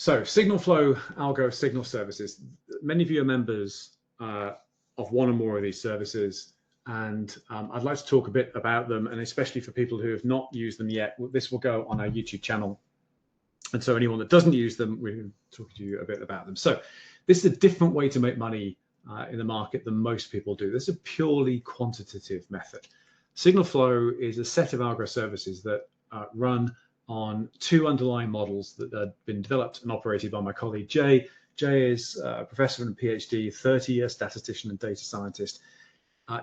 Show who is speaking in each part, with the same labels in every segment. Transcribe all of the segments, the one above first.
Speaker 1: So SignalFlow Algo signal services. Many of you are members of one or more of these services, and I'd like to talk a bit about them, and especially for people who have not used them yet. This will go on our YouTube channel, and so anyone that doesn't use them, we're talking to you a bit about them. So this is a different way to make money in the market than most people do. This is a purely quantitative method. SignalFlow is a set of algo services that run on two underlying models that have been developed and operated by my colleague Jay. Jay is a professor and PhD, 30-year statistician and data scientist,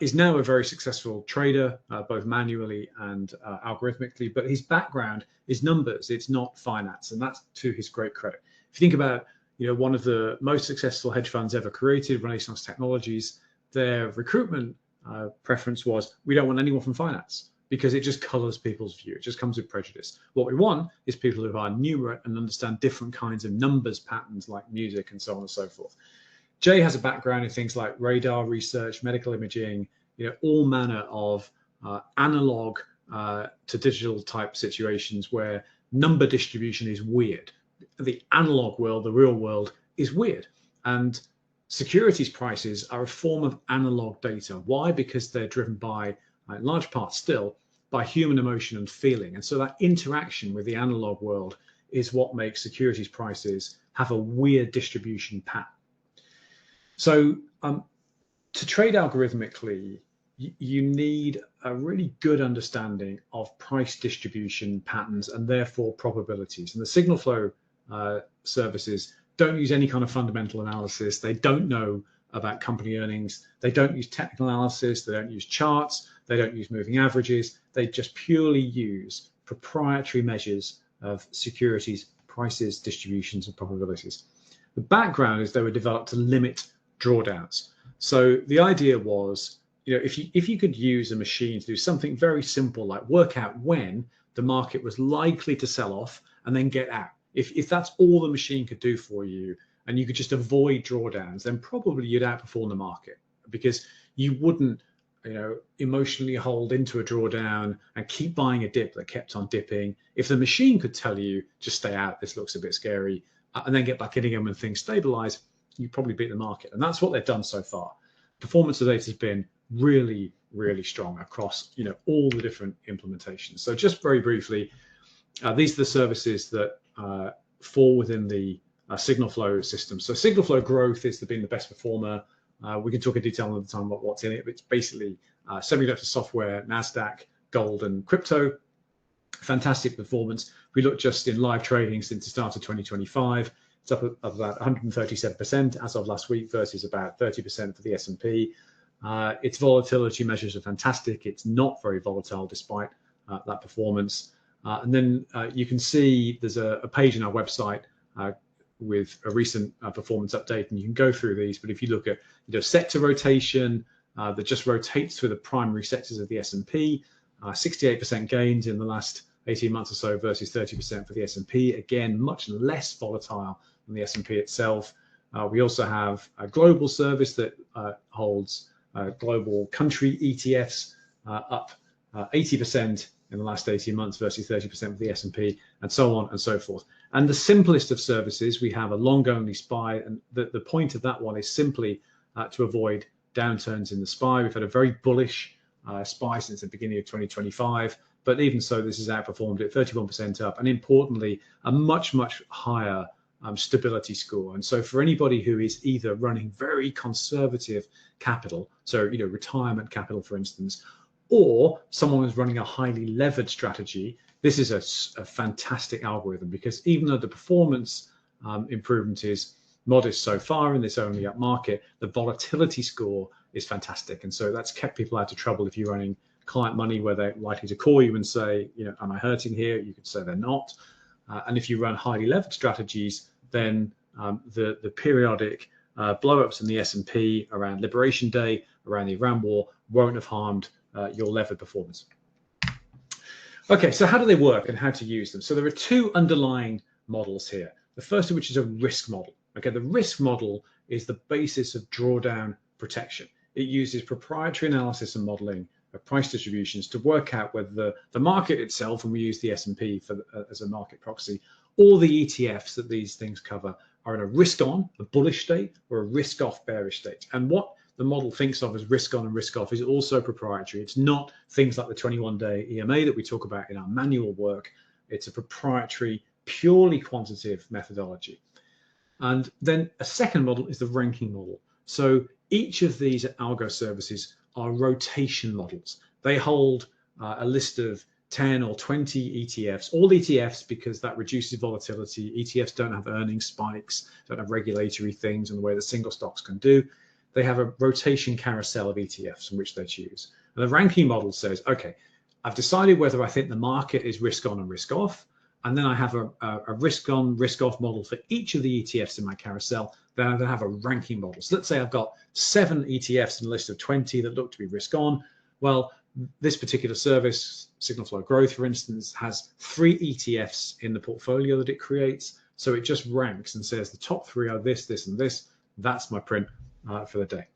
Speaker 1: is now a very successful trader, both manually and algorithmically, but his background is numbers, it's not finance, and that's to his great credit. If you think about, one of the most successful hedge funds ever created, Renaissance Technologies, their recruitment preference was, we don't want anyone from finance, because it just colors people's view. It just comes with prejudice. What we want is people who are numerate and understand different kinds of numbers patterns like music and so on and so forth. Jay has a background in things like radar research, medical imaging, all manner of analog to digital type situations where number distribution is weird. The analog world, the real world, is weird. And securities prices are a form of analog data. Why? Because they're driven by, in large part still, by human emotion and feeling. And so that interaction with the analog world is what makes securities prices have a weird distribution pattern. So to trade algorithmically, you need a really good understanding of price distribution patterns and therefore probabilities. And the SignalFlow services don't use any kind of fundamental analysis. They don't know about company earnings. They don't use technical analysis. They don't use charts. They don't use moving averages. They just purely use proprietary measures of securities, prices, distributions, and probabilities. The background is they were developed to limit drawdowns. So the idea was, if you could use a machine to do something very simple, like work out when the market was likely to sell off and then get out. If that's all the machine could do for you, and you could just avoid drawdowns, then probably you'd outperform the market, because you wouldn't, emotionally hold into a drawdown and keep buying a dip that kept on dipping. If the machine could tell you, just stay out, this looks a bit scary, and then get back in again when things stabilize, you probably beat the market. And that's what they've done so far. Performance to date has been really, really strong across, all the different implementations. So just very briefly, these are the services that fall within the SignalFlow system. So SignalFlow Growth has been the best performer. We can talk in detail another time about what's in it, but it's basically semiconductor software, NASDAQ, gold, and crypto. Fantastic performance. We look just in live trading since the start of 2025. It's up about 137% as of last week versus about 30% for the S&P. Its volatility measures are fantastic. It's not very volatile despite that performance. And then you can see there's a page on our website with a recent performance update, and you can go through these. But if you look at sector rotation, that just rotates through the primary sectors of the S&P, 68% gains in the last 18 months or so versus 30% for the S&P. Again, much less volatile than the S&P itself. We also have a global service that holds global country ETFs up 80% in the last 18 months versus 30% for the S&P, and so on and so forth. And the simplest of services, we have a long-only SPY, and the point of that one is simply to avoid downturns in the SPY. We've had a very bullish SPY since the beginning of 2025, but even so, this has outperformed it 31% up, and importantly, a much, much higher stability score. And so for anybody who is either running very conservative capital, so retirement capital, for instance, or someone who's running a highly levered strategy, this is a fantastic algorithm, because even though the performance improvement is modest so far in this only up market, the volatility score is fantastic. And so that's kept people out of trouble. If you're running client money where they're likely to call you and say, am I hurting here? You could say they're not. And if you run highly levered strategies, then the periodic blow-ups in the S&P around Liberation Day, around the Iran war, won't have harmed your levered performance. Okay, so how do they work and how to use them? So there are two underlying models here. The first of which is a risk model. Okay, the risk model is the basis of drawdown protection. It uses proprietary analysis and modeling of price distributions to work out whether the market itself, and we use the S&P as a market proxy, all the ETFs that these things cover are in a risk-on, a bullish state, or a risk-off, bearish state. And what the model thinks of as risk-on and risk-off is also proprietary. It's not things like the 21-day EMA that we talk about in our manual work. It's a proprietary, purely quantitative methodology. And then a second model is the ranking model. So each of these algo services are rotation models. They hold a list of 10 or 20 ETFs, all ETFs, because that reduces volatility. ETFs don't have earnings spikes, don't have regulatory things in the way that single stocks can do. They have a rotation carousel of ETFs from which they choose. And the ranking model says, okay, I've decided whether I think the market is risk on and risk off. And then I have a risk on, risk off model for each of the ETFs in my carousel. Then I'm going to have a ranking model. So let's say I've got 7 ETFs in a list of 20 that look to be risk on. Well, this particular service, SignalFlow Growth, for instance, has 3 ETFs in the portfolio that it creates. So it just ranks and says the top 3 are this, this, and this. That's my print for the day.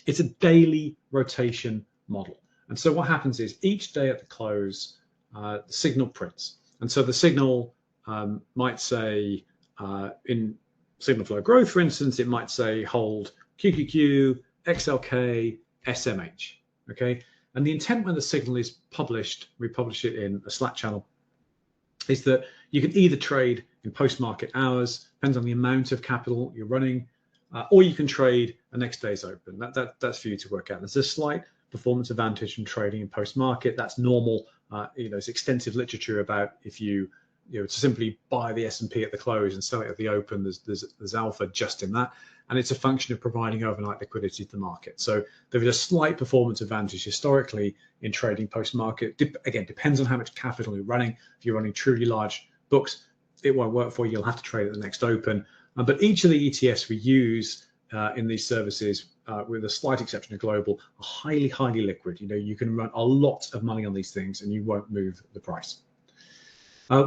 Speaker 1: It's a daily rotation model. And so what happens is each day at the close, the signal prints. And so the signal might say, in SignalFlow Growth, for instance, it might say hold QQQ, XLK, SMH, okay? And the intent when the signal is published, we publish it in a Slack channel, is that you can either trade in post-market hours, depends on the amount of capital you're running, or you can trade the next day's open. That's for you to work out. There's a slight performance advantage from trading in post-market. That's normal. There's extensive literature about if you to simply buy the S&P at the close and sell it at the open. There's alpha just in that, and it's a function of providing overnight liquidity to the market. So there is a slight performance advantage historically in trading post-market. Again, depends on how much capital you're running. If you're running truly large books, it won't work for you. You'll have to trade at the next open. But each of the ETFs we use in these services, with a slight exception of global, are highly, highly liquid. You can run a lot of money on these things and you won't move the price.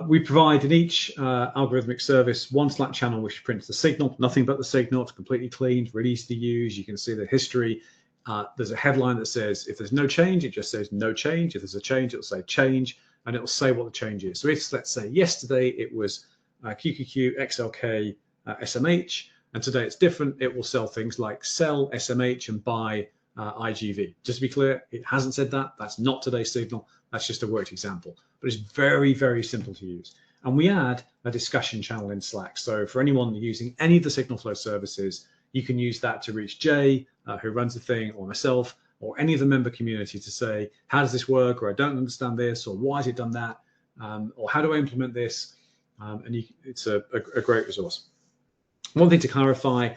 Speaker 1: We provide in each algorithmic service one Slack channel which prints the signal, nothing but the signal. It's completely clean, really easy to use. You can see the history. There's a headline that says if there's no change, it just says no change. If there's a change, it'll say change, and it'll say what the change is. So if, let's say, yesterday it was QQQ, XLK, SMH, and today it's different, it will sell things like sell SMH and buy IGV. Just to be clear, it hasn't said that. That's not today's signal. That's just a worked example. But it's very, very simple to use. And we add a discussion channel in Slack. So for anyone using any of the SignalFlow services, you can use that to reach Jay, who runs the thing, or myself, or any of the member community to say, how does this work? Or I don't understand this, or why has it done that? Or how do I implement this? It's a great resource. One thing to clarify,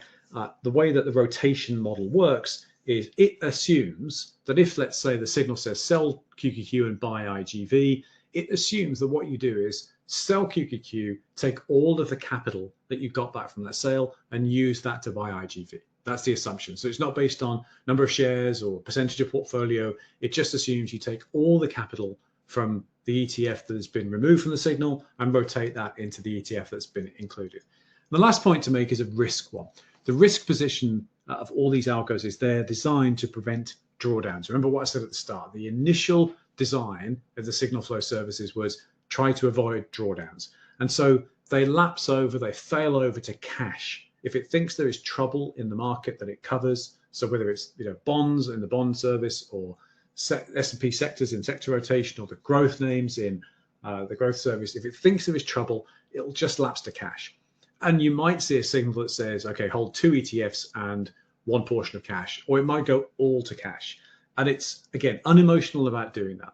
Speaker 1: the way that the rotation model works is it assumes that if, let's say, the signal says sell QQQ and buy IGV, it assumes that what you do is sell QQQ, take all of the capital that you got back from that sale and use that to buy IGV. That's the assumption. So it's not based on number of shares or percentage of portfolio. It just assumes you take all the capital from the ETF that has been removed from the signal and rotate that into the ETF that's been included. And the last point to make is a risk one. The risk position of all these algos is they're designed to prevent drawdowns. Remember what I said at the start. The initial design of the SignalFlow services was try to avoid drawdowns. And so they lapse over, they fail over to cash. If it thinks there is trouble in the market that it covers, so whether it's bonds in the bond service or S&P sectors in sector rotation or the growth names in the growth service, if it thinks there is trouble, it'll just lapse to cash. And you might see a signal that says, okay, hold 2 ETFs and 1 portion of cash, or it might go all to cash. And it's, again, unemotional about doing that.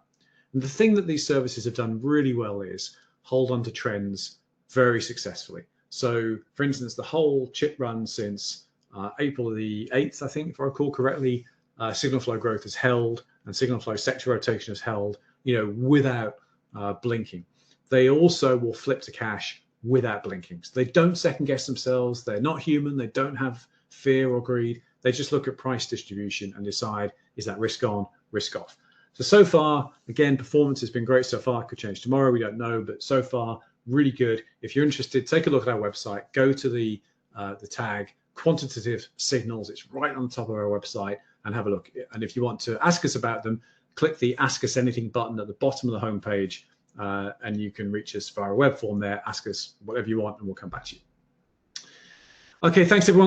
Speaker 1: And the thing that these services have done really well is hold on to trends very successfully. So, for instance, the whole chip run since April the 8th, I think, if I recall correctly, SignalFlow Growth has held and SignalFlow Sector Rotation has held, without blinking. They also will flip to cash without blinking. So they don't second guess themselves. They're not human. They don't have fear or greed. They just look at price distribution and decide, is that risk on, risk off? So far, again, performance has been great so far. It could change tomorrow. We don't know, but so far, really good. If you're interested, take a look at our website. Go to the tag quantitative signals. It's right on the top of our website, and have a look. And if you want to ask us about them, click the Ask Us Anything button at the bottom of the homepage, and you can reach us via a web form there, ask us whatever you want, and we'll come back to you. Okay, thanks everyone.